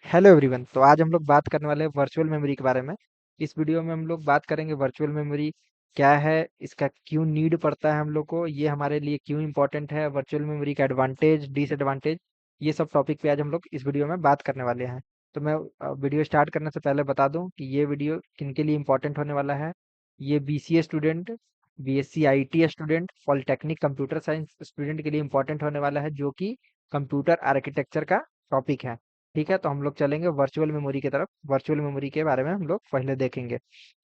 Hello everyone. तो आज हम लोग बात करने वाले हैं वर्चुअल मेमोरी के बारे में। इस वीडियो में हम लोग बात करेंगे वर्चुअल मेमोरी क्या है, इसका क्यों नीड पड़ता है हम लोग को, ये हमारे लिए क्यों इम्पोर्टेंट है, वर्चुअल मेमोरी का एडवांटेज डिसएडवांटेज, ये सब टॉपिक पे आज हम लोग इस वीडियो में बात करने वाले हैं। तो मैं वीडियो स्टार्ट करने से पहले बता दूं कि ये वीडियो किनके लिए इम्पोर्टेंट होने वाला है। ये BCA student, BSc IT student, polytechnic computer science student के लिए इम्पोर्टेंट होने वाला है, जो कि कंप्यूटर आर्किटेक्चर का टॉपिक है। ठीक है, तो हम लोग चलेंगे वर्चुअल मेमोरी की तरफ। वर्चुअल मेमोरी के बारे में हम लोग पहले देखेंगे।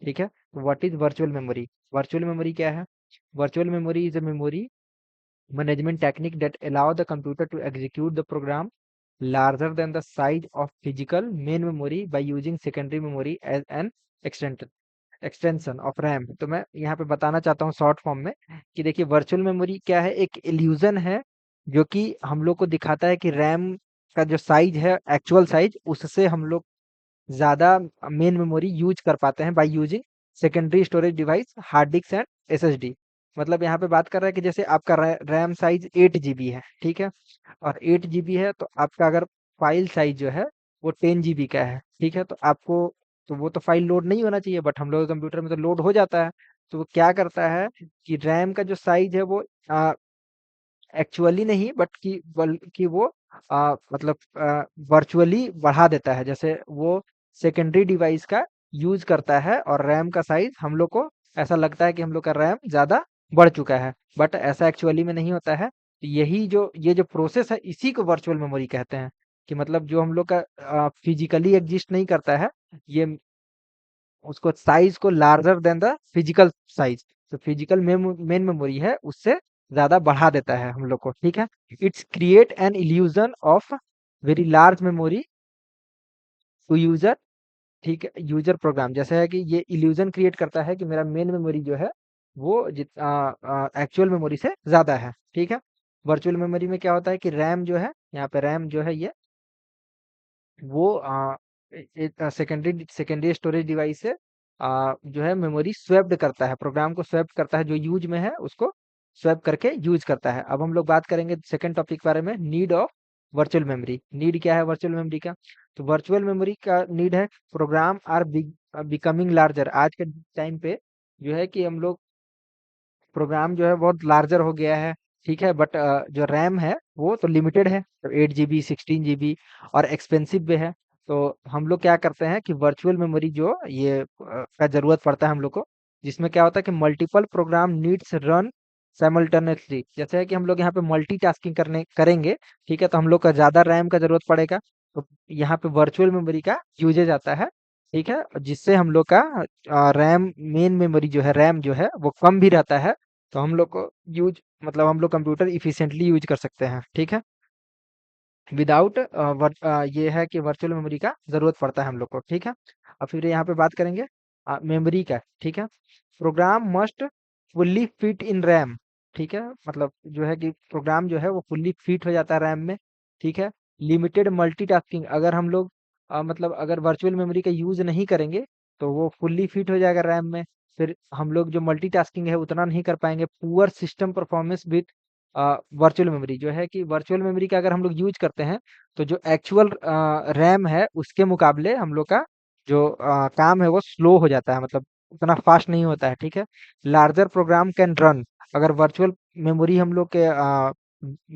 ठीक है, तो what is virtual memory? Virtual memory क्या है? Virtual memory is a memory management technique that allow the computer to execute the program larger than the size of physical main memory by using secondary memory as an extension of RAM. तो मैं यहाँ पे बताना चाहता हूँ short form में कि देखिए वर्चुअल मेमोरी क्या है, एक इल्यूजन है जो कि हम लोग को दिखाता है कि रैम का जो साइज है, एक्चुअल साइज, उससे हम लोग ज़्यादा मेन मेमोरी यूज कर पाते हैं by using secondary storage device, hard disk and SSD. मतलब यहाँ पे बात कर रहा है कि जैसे आपका रैम साइज 8 जीबी है, ठीक है, और 8 जीबी है तो आपका अगर फाइल साइज जो है वो 10 जीबी का है, ठीक है, तो आपको तो वो तो फाइल लोड नहीं होना चाहिए, बट हम लोग के कंप्यूटर में तो लोड हो जाता है। तो वो क्या करता है कि रैम का जो साइज है वो एक्चुअली नहीं, बट कि बल्कि वो मतलब वर्चुअली बढ़ा देता है। जैसे वो सेकेंडरी डिवाइस का यूज करता है और रैम का साइज हम लोग को ऐसा लगता है कि हम लोग का रैम ज्यादा बढ़ चुका है, बट ऐसा एक्चुअली में नहीं होता है। तो यही जो ये जो प्रोसेस है इसी को वर्चुअल मेमोरी कहते हैं, कि मतलब जो हम लोग का फिजिकली एग्जिस्ट नहीं करता है, ये उसको साइज को larger than the physical size, तो फिजिकल मेन मेमोरी है उससे ज्यादा बढ़ा देता है हम लोग को। ठीक है, it's create an illusion of very large memory to user. ठीक है, यूजर प्रोग्राम जैसे है कि ये इल्यूजन क्रिएट करता है कि मेरा मेन मेमोरी जो है वो एक्चुअल मेमोरी से ज्यादा है। ठीक है, वर्चुअल मेमोरी में क्या होता है कि रैम जो है, यहाँ पे रैम जो है ये वो सेकेंडरी सेकेंडरी स्टोरेज डिवाइस से जो है मेमोरी स्वैप्ड करता है, प्रोग्राम को स्वैप करता है, जो यूज में है उसको स्वैप करके यूज करता है। अब हम लोग बात करेंगे सेकंड टॉपिक के बारे में, need of virtual memory. Need क्या है वर्चुअल मेमोरी का? तो वर्चुअल मेमोरी का नीड है प्रोग्राम आर बिकमिंग लार्जर। आज के टाइम पे जो है कि हम लोग प्रोग्राम जो है बहुत लार्जर हो गया है, ठीक है, बट जो रैम है वो तो लिमिटेड है, तो 8 जीबी 16 जीबी और एक्सपेंसिव भी है। तो हम लोग क्या करते हैं कि वर्चुअल मेमोरी जो ये का जरूरत पड़ता है हम लोग को, जिसमें क्या होता है कि multiple program needs run simultaneously. जैसे है कि हम लोग यहाँ पे मल्टीटास्किंग करने करेंगे, ठीक है, तो हम लोग का ज्यादा रैम का जरूरत पड़ेगा। तो यहाँ पे वर्चुअल मेमोरी का यूजेज आता है, ठीक है, जिससे हम लोग का रैम मेन मेमोरी जो है, रैम जो है वो कम भी रहता है। तो हम लोग को यूज मतलब हम लोग कंप्यूटर इफिशिएंटली यूज कर सकते हैं। ठीक है, विदाउट ये है कि वर्चुअल मेमोरी का जरूरत पड़ता है हम लोग को। ठीक है, और फिर यहाँ पे बात करेंगे मेमोरी का। ठीक है, program must fully fit in RAM. ठीक है, मतलब जो है कि प्रोग्राम जो है वो फुल्ली फिट हो जाता है रैम में। ठीक है, लिमिटेड मल्टीटास्किंग, अगर हम लोग मतलब अगर वर्चुअल मेमोरी का यूज नहीं करेंगे तो वो फुल्ली फिट हो जाएगा रैम में। फिर हम लोग जो मल्टीटास्किंग है उतना नहीं कर पाएंगे। Poor system performance with virtual memory, जो है कि वर्चुअल मेमोरी का अगर हम लोग यूज करते हैं तो जो एक्चुअल रैम है उसके मुकाबले हम लोग का जो काम है वो स्लो हो जाता है, मतलब उतना फास्ट नहीं होता है। ठीक है, लार्जर प्रोग्राम कैन रन, अगर वर्चुअल मेमोरी हम लोग के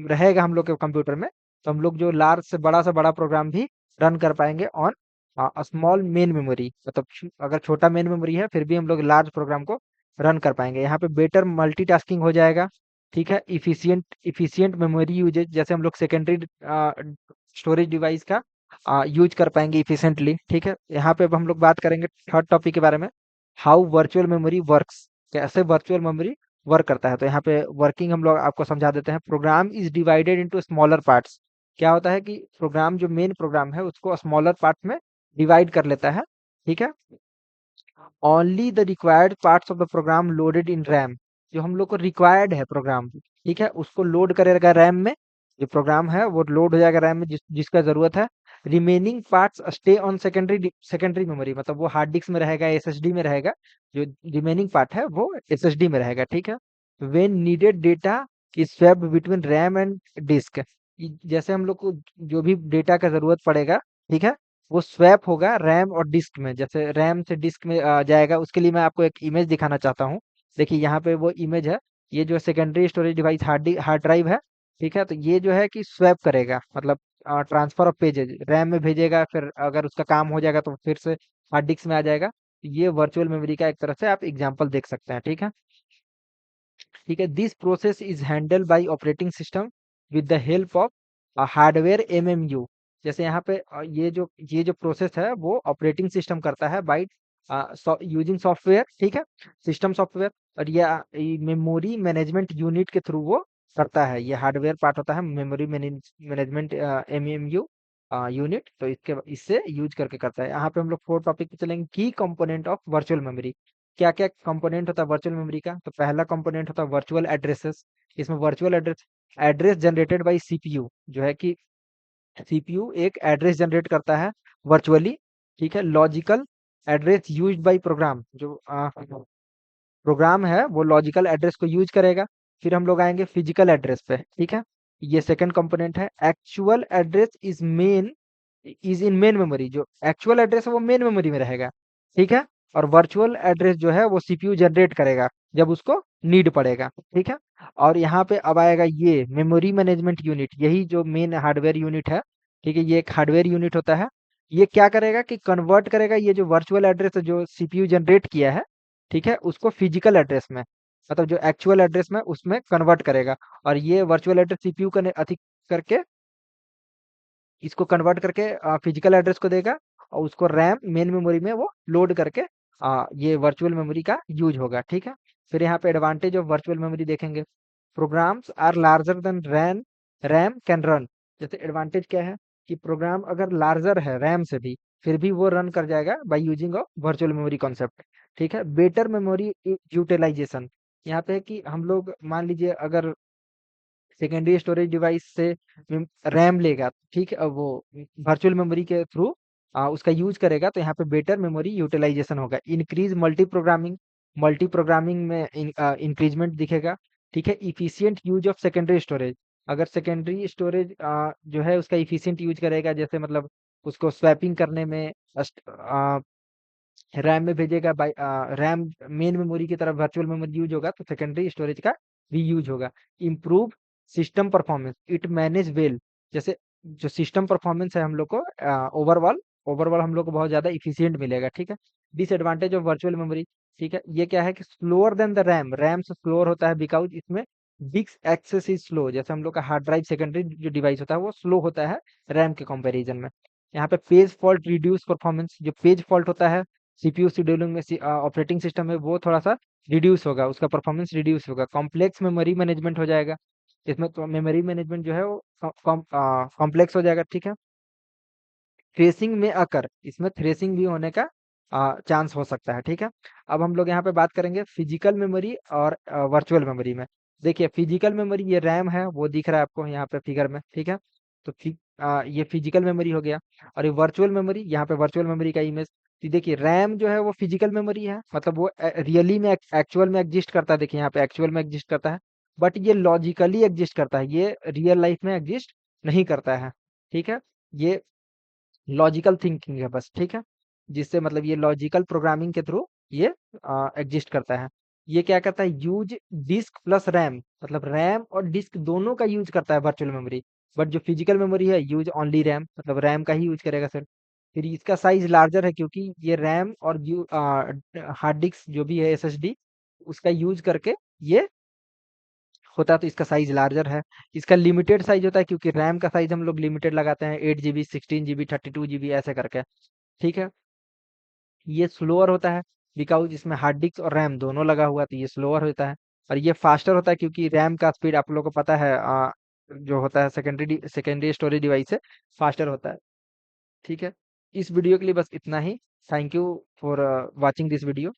रहेगा हम लोग के कंप्यूटर में, तो हम लोग जो लार्ज से बड़ा प्रोग्राम भी रन कर पाएंगे ऑन स्मॉल मेन मेमोरी। मतलब अगर छोटा मेन मेमोरी है फिर भी हम लोग लार्ज प्रोग्राम को रन कर पाएंगे। यहाँ पे बेटर मल्टीटास्किंग हो जाएगा। ठीक है, इफिशिएंट इफिशिएंट मेमोरी यूजेज, जैसे हम लोग सेकेंडरी स्टोरेज डिवाइस का यूज कर पाएंगे इफिशिएंटली। ठीक है, यहाँ पे अब हम लोग बात करेंगे थर्ड टॉपिक के बारे में, हाउ वर्चुअल मेमोरी वर्क्स, कैसे वर्चुअल मेमोरी वर्क करता है। तो यहाँ पे वर्किंग हम लोग आपको समझा देते हैं। Program is divided into smaller parts. क्या होता है कि प्रोग्राम जो मेन प्रोग्राम है उसको स्मॉलर पार्ट में डिवाइड कर लेता है। ठीक है, only the required parts of the program loaded in RAM, जो हम लोग को रिक्वायर्ड है प्रोग्राम, ठीक है, उसको लोड करेगा रैम में। जो प्रोग्राम है वो लोड हो जाएगा रैम में जिसका जरूरत है। Remaining parts stay on secondary memory, मतलब वो हार्ड डिस्क में रहेगा, एसएसडी में रहेगा। जो रिमेनिंग पार्ट है वो एसएसडी में रहेगा। ठीक है, when needed data is swapped between RAM and disk, जैसे हम लोग को जो भी डेटा का जरूरत पड़ेगा, ठीक है, वो स्वैप होगा रैम और डिस्क में। जैसे रैम से डिस्क में जाएगा, उसके लिए मैं आपको एक इमेज दिखाना चाहता हूँ। देखिए यहाँ पे वो इमेज है। ये जो secondary storage device hard drive है, ठीक है। तो ये जो है कि स्वैप करेगा, मतलब ट्रांसफर ऑफ पेजेज रैम में भेजेगा, फिर अगर उसका काम हो जाएगा तो फिर से हार्ड डिस्क में आ जाएगा। ये वर्चुअल मेमोरी का एक तरह से आप एग्जांपल देख सकते हैं, ठीक है। ठीक है, this process is handle bye operating system with the help of hardware MMU. जैसे यहाँ पे ये जो प्रोसेस है वो ऑपरेटिंग सिस्टम करता है बाय यूजिंग सॉफ्टवेयर, ठीक है, सिस्टम सॉफ्टवेयर। और ये मेमोरी मैनेजमेंट यूनिट के थ्रू वो करता है। ये हार्डवेयर पार्ट होता है मेमोरी मैनेजमेंट एमएमयू यूनिट। तो इससे यूज करके करता है। यहाँ पे हम लोग फोर्थ टॉपिक पे चलेंगे, की कंपोनेंट ऑफ वर्चुअल मेमोरी। क्या क्या कंपोनेंट होता है वर्चुअल मेमोरी का? तो पहला कंपोनेंट होता है वर्चुअल एड्रेसेस। इसमें virtual address address generated by CPU, जो है कि सीपीयू एक एड्रेस जनरेट करता है वर्चुअली, ठीक है। Logical address used by program, जो प्रोग्राम है वो लॉजिकल एड्रेस को यूज करेगा। फिर हम लोग आएंगे फिजिकल एड्रेस पे, ठीक है। ये सेकंड कंपोनेंट है। Actual address is in main memory. जो एक्चुअल एड्रेस है वो मेन मेमोरी में रहेगा, ठीक है। और वर्चुअल एड्रेस जो है वो सीपीयू जनरेट करेगा जब उसको नीड पड़ेगा, ठीक है। और यहाँ पे अब आएगा ये मेमोरी मैनेजमेंट यूनिट, यही जो मेन हार्डवेयर यूनिट है, ठीक है। ये एक हार्डवेयर यूनिट होता है। ये क्या करेगा कि कन्वर्ट करेगा ये जो वर्चुअल एड्रेस जो सीपीयू जनरेट किया है, ठीक है, उसको फिजिकल एड्रेस में, मतलब जो एक्चुअल एड्रेस में उसमें कन्वर्ट करेगा। और ये वर्चुअल एड्रेस सीपीयू का अधिक करके इसको कन्वर्ट करके फिजिकल एड्रेस को देगा, और उसको रैम मेन मेमोरी में वो लोड करके ये वर्चुअल मेमोरी का यूज होगा, ठीक है। फिर यहाँ पे एडवांटेज ऑफ वर्चुअल मेमोरी देखेंगे। Programs are larger than RAM can run. जैसे एडवांटेज क्या है कि प्रोग्राम अगर लार्जर है रैम से भी, फिर भी वो रन कर जाएगा by using of virtual memory concept, ठीक है। Better memory utilisation. यहाँ पे है कि हम लोग मान लीजिए अगर सेकेंडरी स्टोरेज डिवाइस से रैम लेगा, ठीक है, वो वर्चुअल मेमोरी के थ्रू उसका यूज करेगा, तो यहाँ पे बेटर मेमोरी यूटिलाइजेशन होगा। इंक्रीज मल्टी प्रोग्रामिंग में इंक्रीजमेंट दिखेगा, ठीक है। Efficient use of secondary storage. अगर सेकेंडरी स्टोरेज जो है उसका इफिशियंट यूज करेगा, जैसे मतलब उसको स्वैपिंग करने में रैम में भेजेगा, बाई रैम मेन मेमोरी की तरफ वर्चुअल मेमोरी यूज होगा, तो सेकेंडरी स्टोरेज का भी यूज होगा। Improve system performance, it manage well. जैसे जो सिस्टम परफॉर्मेंस है हम लोग को ओवरऑल ओवरऑल हम लोग को बहुत ज्यादा इफिशियंट मिलेगा, ठीक है। डिसएडवांटेज ऑफ वर्चुअल मेमोरी, ठीक है, ये क्या है कि slower then the RAM, RAM से स्लोअर होता है, बिकॉज इसमें डिस्क एक्सेस इज स्लो। जैसे हम लोग का हार्ड ड्राइव सेकेंडरी जो डिवाइस होता है वो स्लो होता है रैम के कंपैरिजन में। यहाँ पे पेज फॉल्ट रिड्यूस परफॉर्मेंस, जो पेज फॉल्ट होता है सीपीयू शेड्यूलिंग में ऑपरेटिंग सिस्टम में, वो थोड़ा सा रिड्यूस होगा, उसका परफॉर्मेंस रिड्यूस होगा। कॉम्प्लेक्स मेमोरी मैनेजमेंट हो जाएगा इसमें, तो मेमोरी मैनेजमेंट जो है वो कॉम्प्लेक्स हो जाएगा, ठीक है। थ्रेसिंग में अकर, इसमें थ्रेसिंग भी होने का चांस हो सकता है, ठीक है। अब हम लोग यहाँ पे बात करेंगे फिजिकल मेमोरी और वर्चुअल मेमोरी में। देखिए फिजिकल मेमोरी ये रैम है, वो दिख रहा है आपको यहाँ पे फिगर में, ठीक है। तो ये फिजिकल मेमोरी हो गया। और ये वर्चुअल मेमोरी, यहाँ पे वर्चुअल मेमोरी का इमेज। तो देखिए रैम जो है वो फिजिकल मेमोरी है, मतलब वो रियली में एक्चुअल में एग्जिस्ट करता है। देखिए यहाँ पे एक्चुअल में एग्जिस्ट करता है, बट ये लॉजिकली एग्जिस्ट करता है, ये रियल लाइफ में एग्जिस्ट नहीं करता है, ठीक है। ये लॉजिकल थिंकिंग है बस, ठीक है, जिससे मतलब ये लॉजिकल प्रोग्रामिंग के थ्रू ये एग्जिस्ट करता है। ये क्या करता है, यूज डिस्क प्लस रैम, मतलब रैम और डिस्क दोनों का यूज करता है वर्चुअल मेमोरी। बट जो फिजिकल मेमोरी है यूज ओनली रैम, मतलब रैम का ही यूज करेगा सर। फिर इसका साइज लार्जर है, क्योंकि ये रैम और हार्ड डिस्क जो भी है एसएसडी, उसका यूज करके ये होता है, तो इसका साइज लार्जर है। इसका लिमिटेड साइज होता है, क्योंकि रैम का साइज हम लोग लिमिटेड लगाते हैं, 8 GB 16 GB 32 GB ऐसे करके, ठीक है। ये स्लोअर होता है, बिकॉज इसमें हार्ड डिस्क और रैम दोनों लगा हुआ है, तो ये स्लोअर होता है। और ये फास्टर होता है, क्योंकि रैम का स्पीड आप लोगों को पता है जो होता है सेकेंडरी स्टोरेज डिवाइस से फास्टर होता है, ठीक है। इस वीडियो के लिए बस इतना ही। Thank you for watching this video.